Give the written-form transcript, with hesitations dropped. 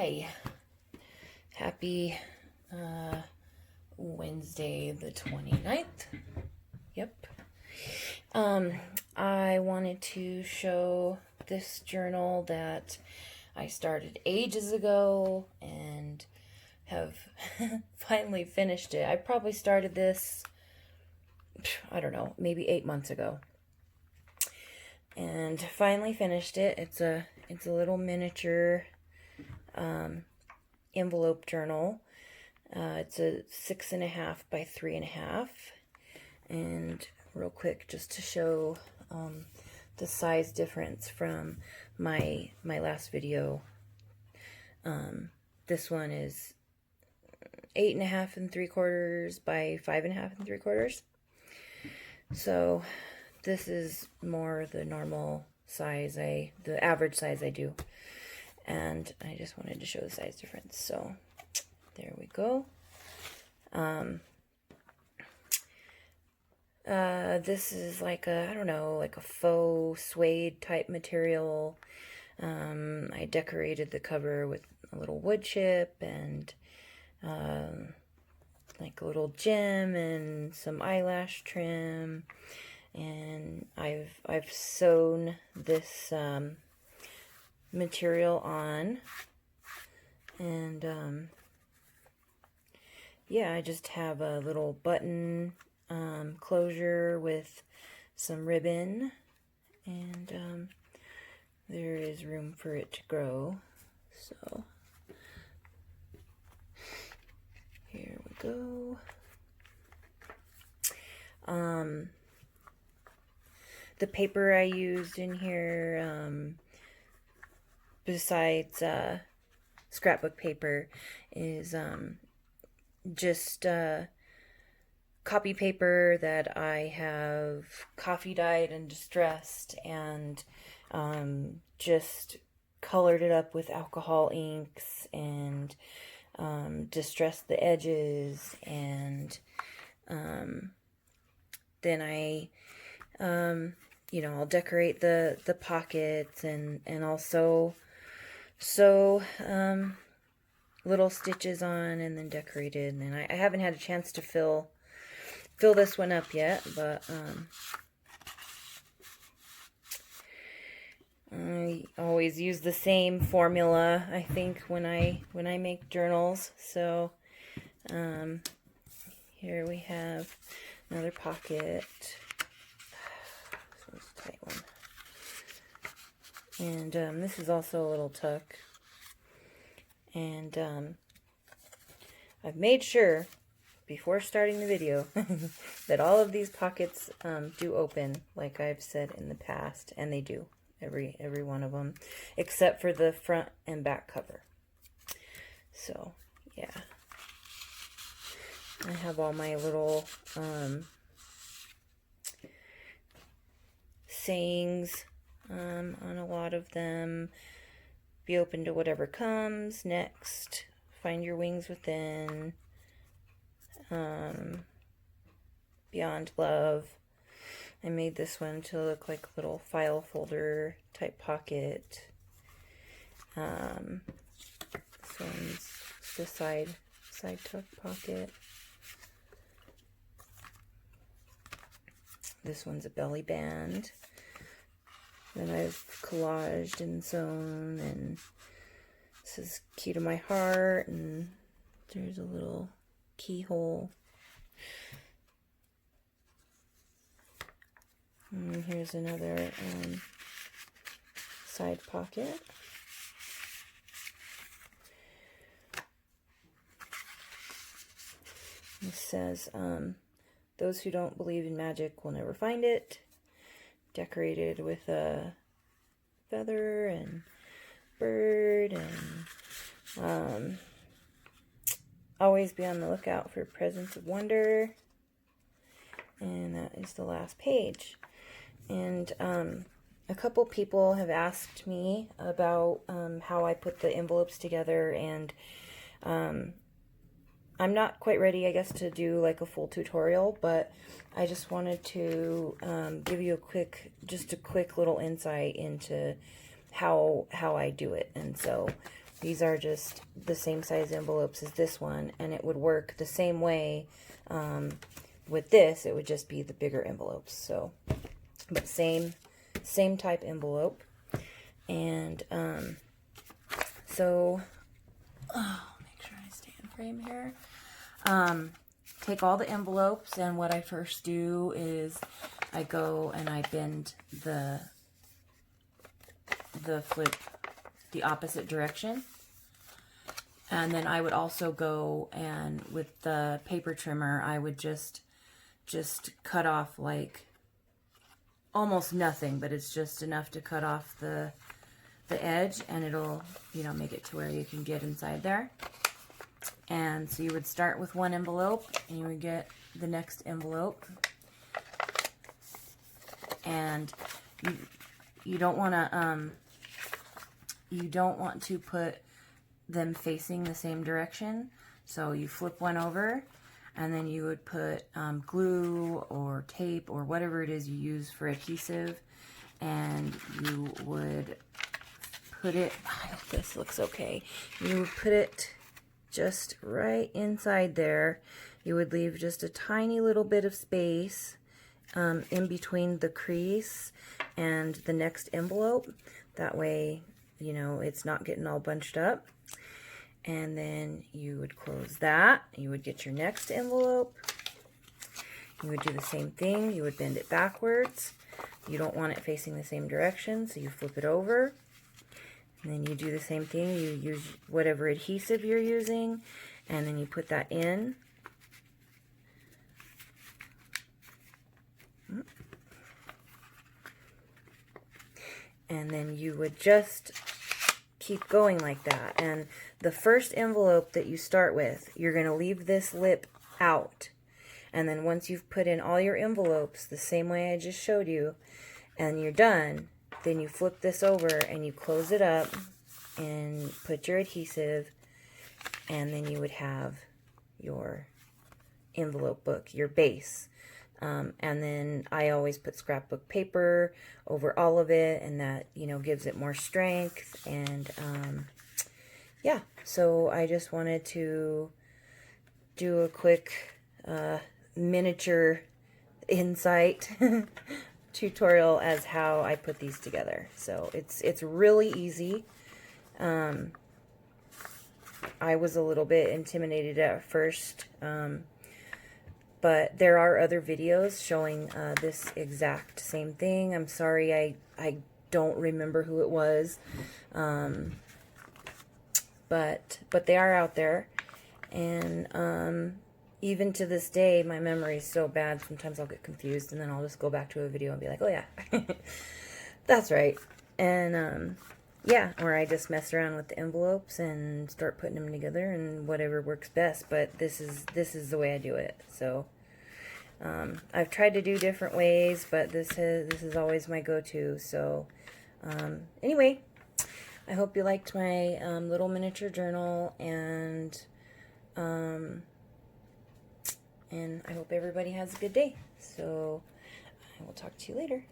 Hi, happy Wednesday the 29th. Yep. I wanted to show this journal that I started ages ago and have finally finished it. I probably started this, I don't know, maybe 8 months ago. And finally finished it. It's a little miniature envelope journal. It's a 6.5 by 3.5. And real quick, just to show the size difference from my last video. This one is 8.5 3/4 by 5.5 3/4. So this is more the normal size, the average size I do. And I just wanted to show the size difference. So there we go. This is like a, I don't know, like a faux suede type material. I decorated the cover with a little wood chip and like a little gem and some eyelash trim. And I've sewn this material on, and yeah, I just have a little button closure with some ribbon, and there is room for it to grow. So here we go. The paper I used in here, besides scrapbook paper, is just copy paper that I have coffee dyed and distressed, and just colored it up with alcohol inks and distressed the edges, and then I I'll decorate the pockets and also sew little stitches on and then decorate it. And I haven't had a chance to fill this one up yet, but I always use the same formula, I think, when I make journals. So here we have another pocket. This one's a tight one. And this is also a little tuck. And I've made sure before starting the video that all of these pockets do open, like I've said in the past, and they do, every one of them, except for the front and back cover. So yeah, I have all my little sayings on a lot of them. Be open to whatever comes next. Find your wings within. Beyond love. I made this one to look like a little file folder type pocket. This one's the side tuck pocket. This one's a belly band that I've collaged and sewn, and this is Key to My Heart, and there's a little keyhole. And here's another side pocket. It says, those who don't believe in magic will never find it. Decorated with a feather and bird, and always be on the lookout for presents of wonder. And that is the last page. And a couple people have asked me about how I put the envelopes together, and I'm not quite ready, I guess, to do like a full tutorial, but I just wanted to give you a quick little insight into how I do it. And so These are just the same size envelopes as this one, and it would work the same way. With this, it would just be the bigger envelopes. So, but same type envelope. And so, make sure I stay in frame here. Take all the envelopes, and what I first do is I go and I bend the flip the opposite direction. And then I would also go and with the paper trimmer, I would just cut off like almost nothing, but it's just enough to cut off the edge, and it'll, you know, make it to where you can get inside there. And so you would start with one envelope, and you would get the next envelope. And you don't want to put them facing the same direction. So you flip one over, and then you would put glue or tape or whatever it is you use for adhesive, and you would put it, I hope this looks okay, you would put it just right inside there. You would leave just a tiny little bit of space in between the crease and the next envelope. That way, you know, it's not getting all bunched up. And then you would close that. You would get your next envelope. You would do the same thing. You would bend it backwards. You don't want it facing the same direction, so you flip it over. And then you do the same thing. You use whatever adhesive you're using, and then you put that in. And then you would just keep going like that. And the first envelope that you start with, you're going to leave this lip out. And then once you've put in all your envelopes the same way I just showed you, and you're done, then you flip this over and you close it up and put your adhesive, and then you would have your envelope book, your base. And then I always put scrapbook paper over all of it, and that, you know, gives it more strength. And yeah, so I just wanted to do a quick miniature insight tutorial as how I put these together. So it's really easy. I was a little bit intimidated at first, but there are other videos showing this exact same thing. I'm sorry, I don't remember who it was, but they are out there. And even to this day, my memory is so bad, sometimes I'll get confused, and then I'll just go back to a video and be like, oh yeah, that's right. And yeah, or I just mess around with the envelopes and start putting them together, and whatever works best. But this is the way I do it. So I've tried to do different ways, but this is always my go-to. So anyway, I hope you liked my little miniature journal, and I hope everybody has a good day. So I will talk to you later.